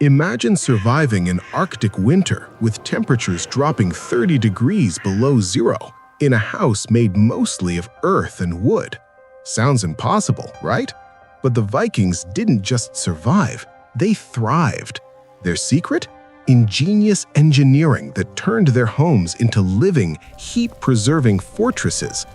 Imagine surviving an Arctic winter with temperatures dropping 30 degrees below zero in a house made mostly of earth and wood. Sounds impossible, right? But the Vikings didn't just survive, they thrived. Their secret? Ingenious engineering that turned their homes into living, heat-preserving fortresses.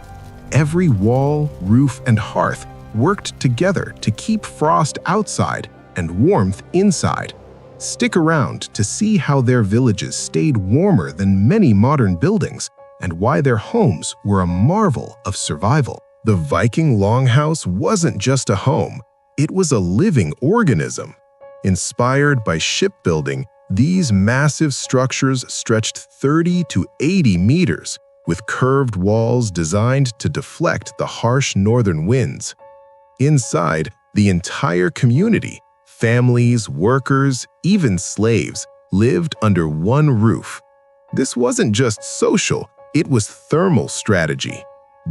Every wall, roof, and hearth worked together to keep frost outside and warmth inside. Stick around to see how their villages stayed warmer than many modern buildings and why their homes were a marvel of survival. The Viking longhouse wasn't just a home, it was a living organism. Inspired by shipbuilding, these massive structures stretched 30 to 80 meters, with curved walls designed to deflect the harsh northern winds. Inside, the entire community, families, workers, even slaves, lived under one roof. This wasn't just social, it was thermal strategy.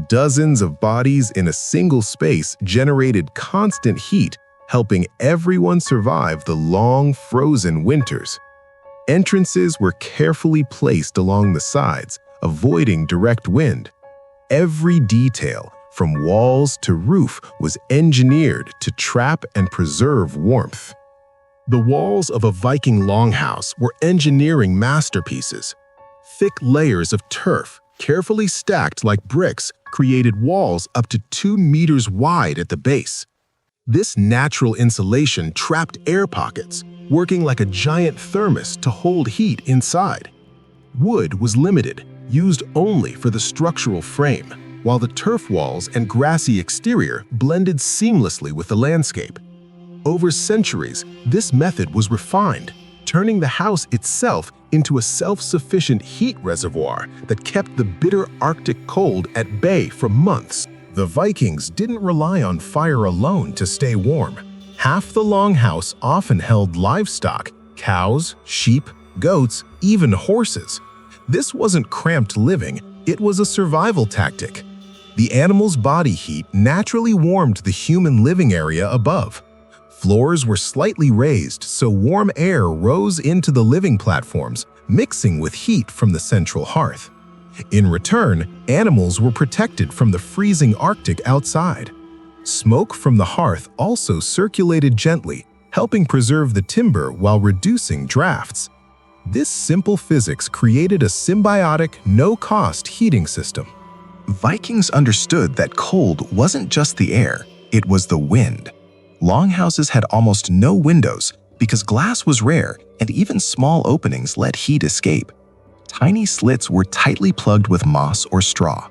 Dozens of bodies in a single space generated constant heat, helping everyone survive the long, frozen winters. Entrances were carefully placed along the sides, avoiding direct wind. Every detail, from walls to roof, was engineered to trap and preserve warmth. The walls of a Viking longhouse were engineering masterpieces. Thick layers of turf, carefully stacked like bricks, created walls up to 2 meters wide at the base. This natural insulation trapped air pockets, working like a giant thermos to hold heat inside. Wood was limited, used only for the structural frame, while the turf walls and grassy exterior blended seamlessly with the landscape. Over centuries, this method was refined, turning the house itself into a self-sufficient heat reservoir that kept the bitter Arctic cold at bay for months. The Vikings didn't rely on fire alone to stay warm. Half the longhouse often held livestock, cows, sheep, goats, even horses. This wasn't cramped living, it was a survival tactic. The animals' body heat naturally warmed the human living area above. Floors were slightly raised so warm air rose into the living platforms, mixing with heat from the central hearth. In return, animals were protected from the freezing Arctic outside. Smoke from the hearth also circulated gently, helping preserve the timber while reducing drafts. This simple physics created a symbiotic, no-cost heating system. Vikings understood that cold wasn't just the air, it was the wind. Longhouses had almost no windows because glass was rare and even small openings let heat escape. Tiny slits were tightly plugged with moss or straw.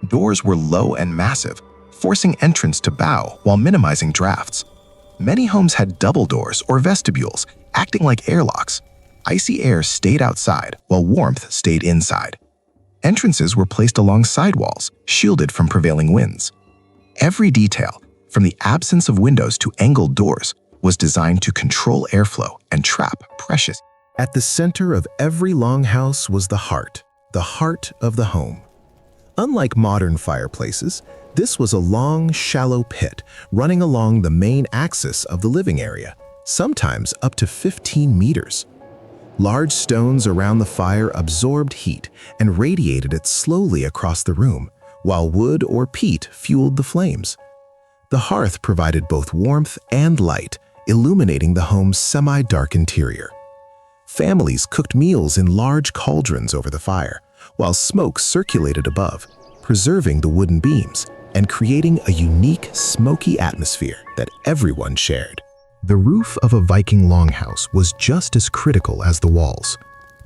Doors were low and massive, forcing entrance to bow while minimizing drafts. Many homes had double doors or vestibules, acting like airlocks. Icy air stayed outside while warmth stayed inside. Entrances were placed along sidewalls, shielded from prevailing winds. Every detail, from the absence of windows to angled doors, was designed to control airflow and trap precious. At the center of every longhouse was the heart of the home. Unlike modern fireplaces, this was a long, shallow pit running along the main axis of the living area, sometimes up to 15 meters. Large stones around the fire absorbed heat and radiated it slowly across the room, while wood or peat fueled the flames. The hearth provided both warmth and light, illuminating the home's semi-dark interior. Families cooked meals in large cauldrons over the fire, while smoke circulated above, preserving the wooden beams and creating a unique, smoky atmosphere that everyone shared. The roof of a Viking longhouse was just as critical as the walls.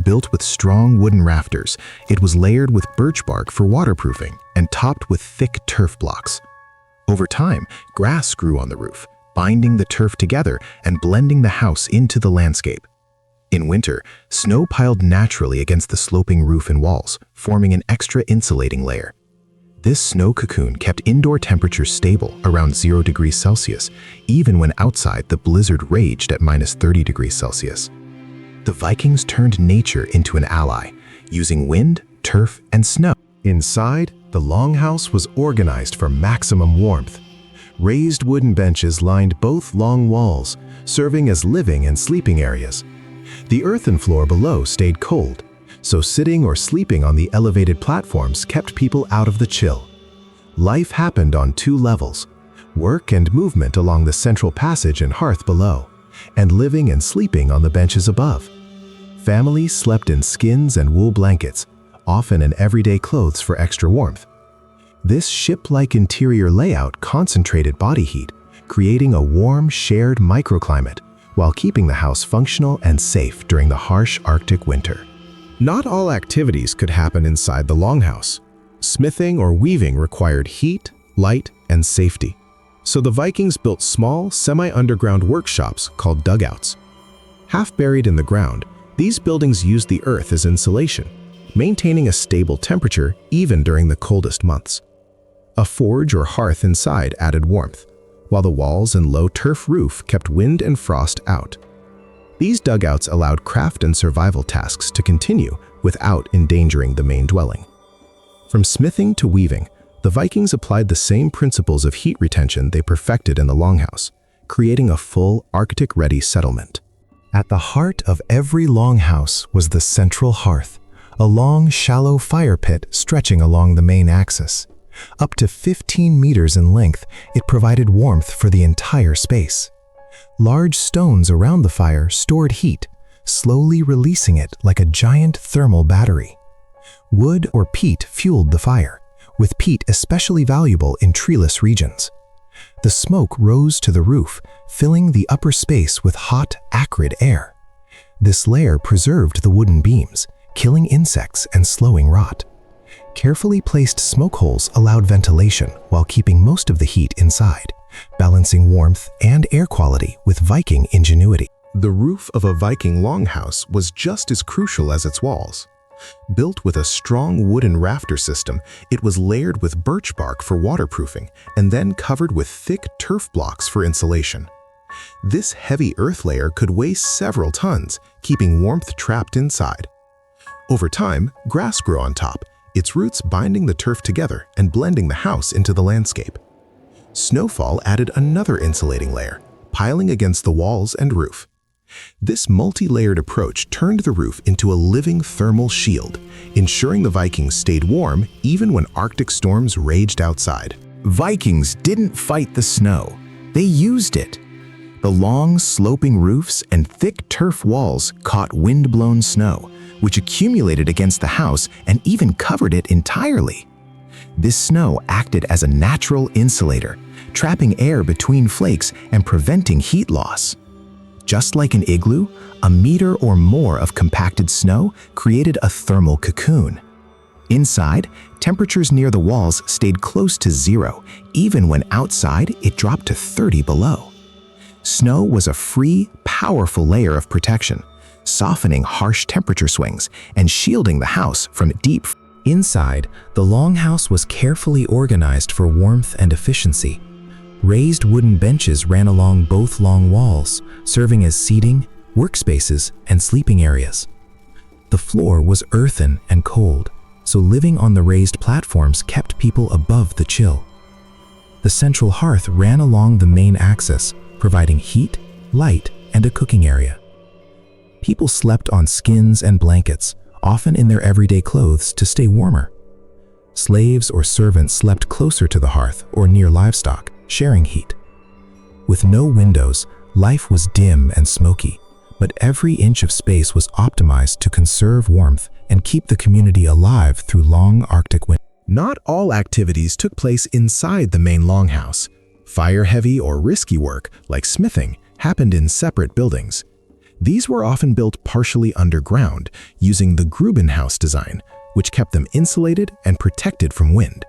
Built with strong wooden rafters, it was layered with birch bark for waterproofing and topped with thick turf blocks. Over time, grass grew on the roof, binding the turf together and blending the house into the landscape. In winter, snow piled naturally against the sloping roof and walls, forming an extra insulating layer. This snow cocoon kept indoor temperatures stable around 0 degrees Celsius, even when outside the blizzard raged at -30 degrees Celsius. The Vikings turned nature into an ally, using wind, turf, and snow. Inside, the longhouse was organized for maximum warmth. Raised wooden benches lined both long walls, serving as living and sleeping areas. The earthen floor below stayed cold, so sitting or sleeping on the elevated platforms kept people out of the chill. Life happened on 2 levels: work and movement along the central passage and hearth below, and living and sleeping on the benches above. Families slept in skins and wool blankets, often in everyday clothes for extra warmth. This ship-like interior layout concentrated body heat, creating a warm, shared microclimate while keeping the house functional and safe during the harsh Arctic winter. Not all activities could happen inside the longhouse. Smithing or weaving required heat, light, and safety. So the Vikings built small, semi-underground workshops called dugouts. Half buried in the ground, these buildings used the earth as insulation, maintaining a stable temperature even during the coldest months. A forge or hearth inside added warmth, while the walls and low turf roof kept wind and frost out. These dugouts allowed craft and survival tasks to continue without endangering the main dwelling. From smithing to weaving, the Vikings applied the same principles of heat retention they perfected in the longhouse, creating a full Arctic-ready settlement. At the heart of every longhouse was the Central Hearth, a long, shallow fire pit stretching along the main axis. Up to 15 meters in length, it provided warmth for the entire space. Large stones around the fire stored heat, slowly releasing it like a giant thermal battery. Wood or peat fueled the fire, with peat especially valuable in treeless regions. The smoke rose to the roof, filling the upper space with hot, acrid air. This layer preserved the wooden beams, killing insects and slowing rot. Carefully placed smoke holes allowed ventilation while keeping most of the heat inside, balancing warmth and air quality with Viking ingenuity. The roof of a Viking longhouse was just as crucial as its walls. Built with a strong wooden rafter system, it was layered with birch bark for waterproofing and then covered with thick turf blocks for insulation. This heavy earth layer could weigh several tons, keeping warmth trapped inside. Over time, grass grew on top, its roots binding the turf together and blending the house into the landscape. Snowfall added another insulating layer, piling against the walls and roof. This multi-layered approach turned the roof into a living thermal shield, ensuring the Vikings stayed warm even when Arctic storms raged outside. Vikings didn't fight the snow, they used it. The long, sloping roofs and thick turf walls caught wind-blown snow, which accumulated against the house and even covered it entirely. This snow acted as a natural insulator, trapping air between flakes and preventing heat loss. Just like an igloo, a meter or more of compacted snow created a thermal cocoon. Inside, temperatures near the walls stayed close to 0, even when outside it dropped to 30 below. Snow was a free, powerful layer of protection, softening harsh temperature swings and shielding the house from deep. Inside, the longhouse was carefully organized for warmth and efficiency. Raised wooden benches ran along both long walls, serving as seating, workspaces, and sleeping areas. The floor was earthen and cold, so living on the raised platforms kept people above the chill. The central hearth ran along the main axis, providing heat, light, and a cooking area. People slept on skins and blankets, often in their everyday clothes to stay warmer. Slaves or servants slept closer to the hearth or near livestock, sharing heat. With no windows, life was dim and smoky, but every inch of space was optimized to conserve warmth and keep the community alive through long Arctic winters. Not all activities took place inside the main longhouse. Fire-heavy or risky work, like smithing, happened in separate buildings. These were often built partially underground, using the Grubenhaus design, which kept them insulated and protected from wind.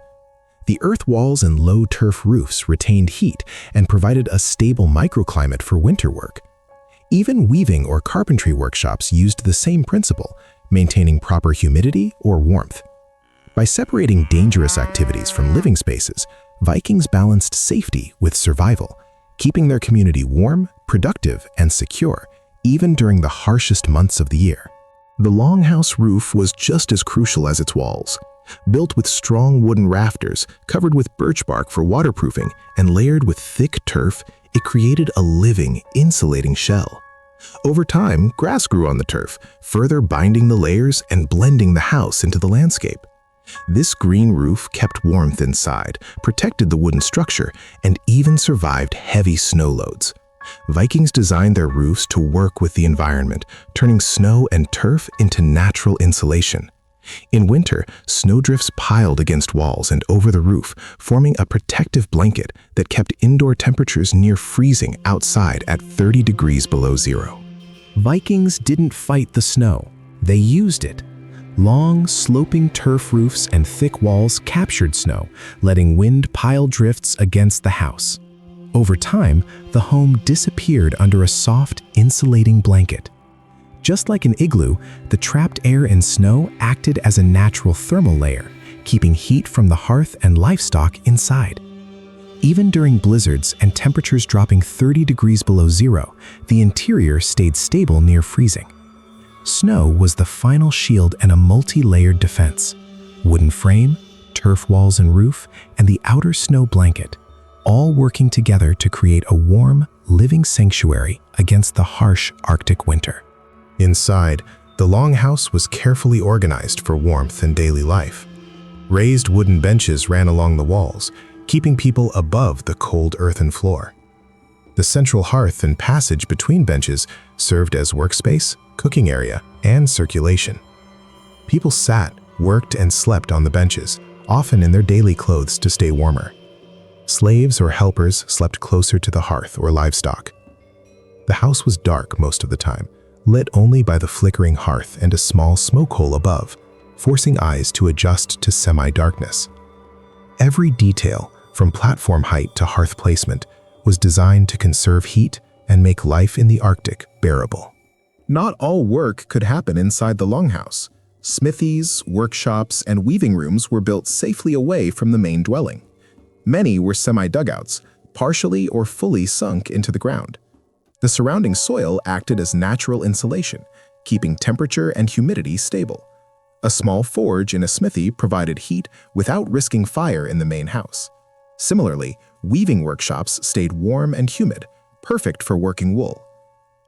The earth walls and low turf roofs retained heat and provided a stable microclimate for winter work. Even weaving or carpentry workshops used the same principle, maintaining proper humidity or warmth. By separating dangerous activities from living spaces, Vikings balanced safety with survival, keeping their community warm, productive, and secure, even during the harshest months of the year. The longhouse roof was just as crucial as its walls. Built with strong wooden rafters, covered with birch bark for waterproofing, and layered with thick turf, it created a living, insulating shell. Over time, grass grew on the turf, further binding the layers and blending the house into the landscape. This green roof kept warmth inside, protected the wooden structure, and even survived heavy snow loads. Vikings designed their roofs to work with the environment, turning snow and turf into natural insulation. In winter, snowdrifts piled against walls and over the roof, forming a protective blanket that kept indoor temperatures near freezing outside at 30 degrees below zero. Vikings didn't fight the snow, they used it. Long, sloping turf roofs and thick walls captured snow, letting wind pile drifts against the house. Over time, the home disappeared under a soft, insulating blanket. Just like an igloo, the trapped air and snow acted as a natural thermal layer, keeping heat from the hearth and livestock inside. Even during blizzards and temperatures dropping 30 degrees below zero, the interior stayed stable near freezing. Snow was the final shield and a multi-layered defense. Wooden frame, turf walls and roof, and the outer snow blanket, all working together to create a warm, living sanctuary against the harsh Arctic winter. Inside, the longhouse was carefully organized for warmth and daily life. Raised wooden benches ran along the walls, keeping people above the cold earthen floor. The central hearth and passage between benches served as workspace, cooking area, and circulation. People sat, worked, and slept on the benches, often in their daily clothes to stay warmer. Slaves or helpers slept closer to the hearth or livestock. The house was dark most of the time, lit only by the flickering hearth and a small smoke hole above, forcing eyes to adjust to semi-darkness. Every detail, from platform height to hearth placement, was designed to conserve heat and make life in the Arctic bearable. Not all work could happen inside the longhouse. Smithies, workshops, and weaving rooms were built safely away from the main dwelling. Many were semi-dugouts, partially or fully sunk into the ground. The surrounding soil acted as natural insulation, keeping temperature and humidity stable. A small forge in a smithy provided heat without risking fire in the main house. Similarly, weaving workshops stayed warm and humid, perfect for working wool.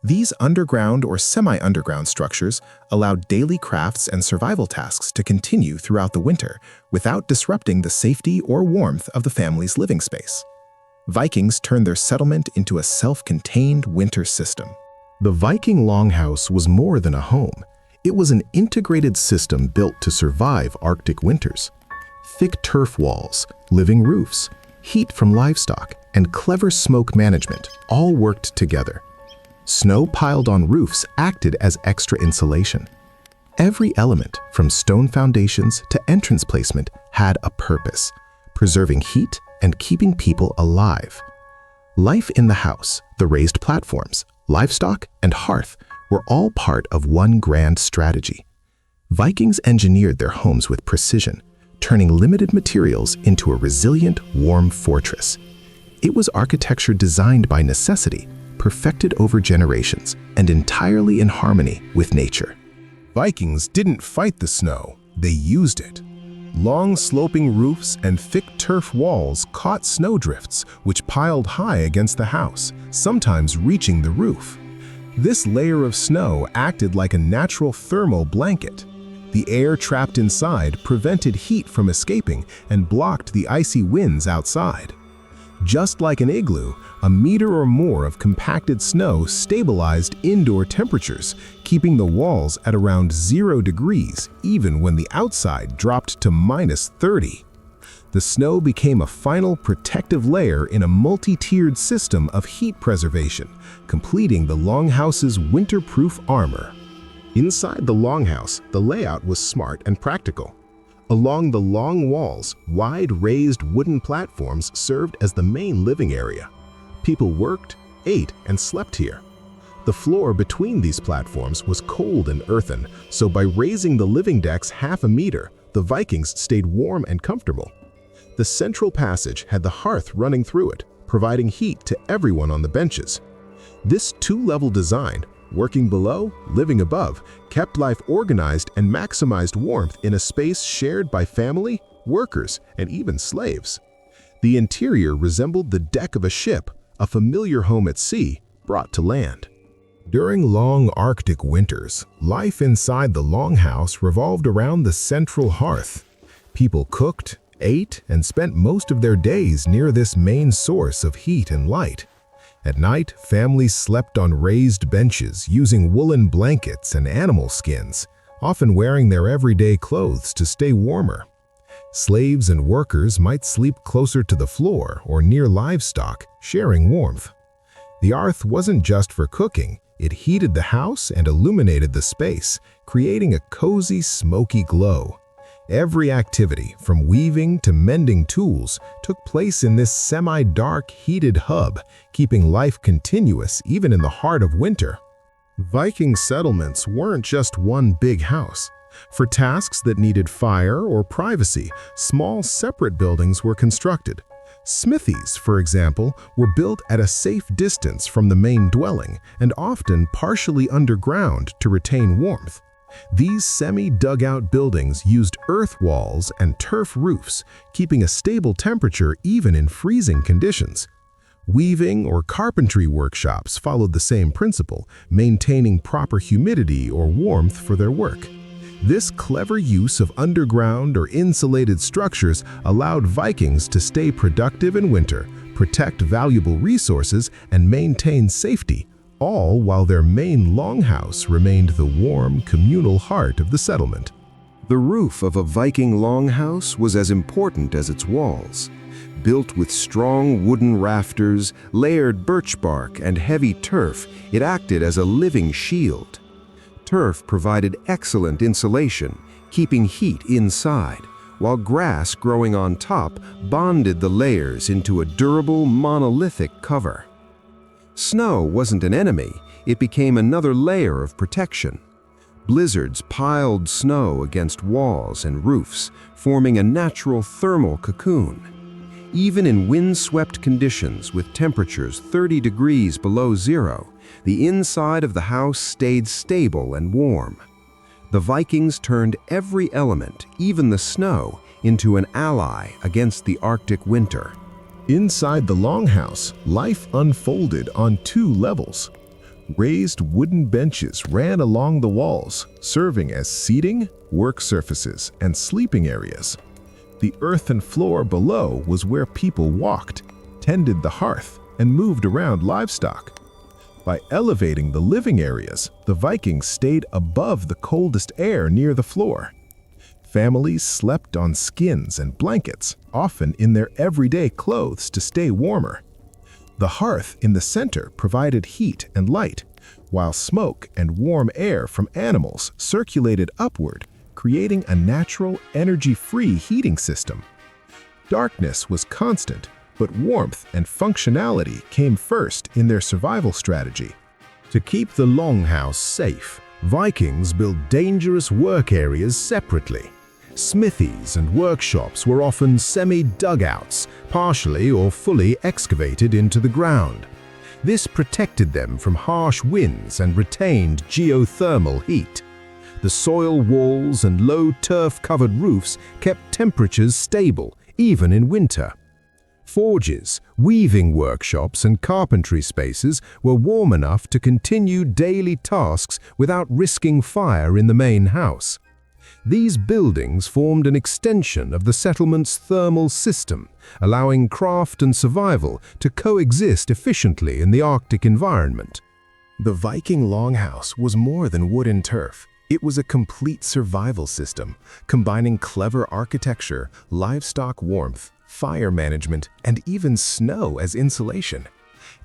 These underground or semi-underground structures allowed daily crafts and survival tasks to continue throughout the winter without disrupting the safety or warmth of the family's living space. Vikings turned their settlement into a self-contained winter system. The Viking longhouse was more than a home. It was an integrated system built to survive Arctic winters. Thick turf walls, living roofs, heat from livestock, and clever smoke management all worked together. Snow piled on roofs acted as extra insulation. Every element, from stone foundations to entrance placement, had a purpose, preserving heat and keeping people alive. Life in the house, the raised platforms, livestock, and hearth were all part of one grand strategy. Vikings engineered their homes with precision, turning limited materials into a resilient, warm fortress. It was architecture designed by necessity, perfected over generations, and entirely in harmony with nature. Vikings didn't fight the snow, they used it. Long sloping roofs and thick turf walls caught snowdrifts, which piled high against the house, sometimes reaching the roof. This layer of snow acted like a natural thermal blanket. The air trapped inside prevented heat from escaping and blocked the icy winds outside. Just like an igloo, a meter or more of compacted snow stabilized indoor temperatures, keeping the walls at around 0 degrees even when the outside dropped to -30. The snow became a final protective layer in a multi-tiered system of heat preservation, completing the longhouse's winter-proof armor. Inside the longhouse, the layout was smart and practical. Along the long walls, wide raised wooden platforms served as the main living area. People worked, ate, and slept here. The floor between these platforms was cold and earthen, so by raising the living decks half a meter, the Vikings stayed warm and comfortable. The central passage had the hearth running through it, providing heat to everyone on the benches. This two-level design, Working below, living above, kept life organized and maximized warmth in a space shared by family, workers, and even slaves. The interior resembled the deck of a ship, a familiar home at sea, brought to land. During long Arctic winters, life inside the Longhouse revolved around the Central Hearth. People cooked, ate, and spent most of their days near this main source of heat and light. At night, families slept on raised benches using woolen blankets and animal skins, often wearing their everyday clothes to stay warmer. Slaves and workers might sleep closer to the floor or near livestock, sharing warmth. The hearth wasn't just for cooking, it heated the house and illuminated the space, creating a cozy, smoky glow. Every activity, from weaving to mending tools, took place in this semi-dark, heated hub, keeping life continuous even in the heart of winter. Viking settlements weren't just one big house. For tasks that needed fire or privacy, small separate buildings were constructed. Smithies, for example, were built at a safe distance from the main dwelling and often partially underground to retain warmth. These semi-dugout buildings used earth walls and turf roofs, keeping a stable temperature even in freezing conditions. Weaving or carpentry workshops followed the same principle, maintaining proper humidity or warmth for their work. This clever use of underground or insulated structures allowed Vikings to stay productive in winter, protect valuable resources, and maintain safety, all while their main longhouse remained the warm, communal heart of the settlement. The roof of a Viking longhouse was as important as its walls. Built with strong wooden rafters, layered birch bark, and heavy turf, it acted as a living shield. Turf provided excellent insulation, keeping heat inside, while grass growing on top bonded the layers into a durable, monolithic cover. Snow wasn't an enemy, it became another layer of protection. Blizzards piled snow against walls and roofs, forming a natural thermal cocoon. Even in wind-swept conditions with temperatures 30 degrees below zero, the inside of the house stayed stable and warm. The Vikings turned every element, even the snow, into an ally against the Arctic winter. Inside the longhouse, life unfolded on two levels. Raised wooden benches ran along the walls, serving as seating, work surfaces, and sleeping areas. The earthen floor below was where people walked, tended the hearth, and moved around livestock. By elevating the living areas, the Vikings stayed above the coldest air near the floor. Families slept on skins and blankets, often in their everyday clothes to stay warmer. The hearth in the center provided heat and light, while smoke and warm air from animals circulated upward, creating a natural, energy-free heating system. Darkness was constant, but warmth and functionality came first in their survival strategy. To keep the longhouse safe, Vikings built dangerous work areas separately. Smithies and workshops were often semi-dugouts, partially or fully excavated into the ground. This protected them from harsh winds and retained geothermal heat. The soil walls and low turf-covered roofs kept temperatures stable, even in winter. Forges, weaving workshops, and carpentry spaces were warm enough to continue daily tasks without risking fire in the main house. These buildings formed an extension of the settlement's thermal system, allowing craft and survival to coexist efficiently in the Arctic environment. The Viking longhouse was more than wood and turf. It was a complete survival system, combining clever architecture, livestock warmth, fire management, and even snow as insulation.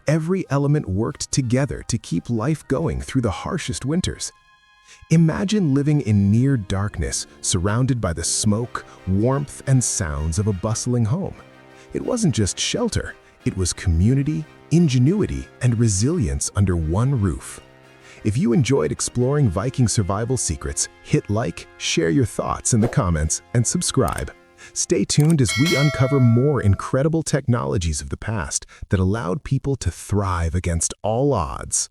Every element worked together to keep life going through the harshest winters. Imagine living in near darkness, surrounded by the smoke, warmth, and sounds of a bustling home. It wasn't just shelter, it was community, ingenuity, and resilience under one roof. If you enjoyed exploring Viking survival secrets, hit like, share your thoughts in the comments, and subscribe. Stay tuned as we uncover more incredible technologies of the past that allowed people to thrive against all odds.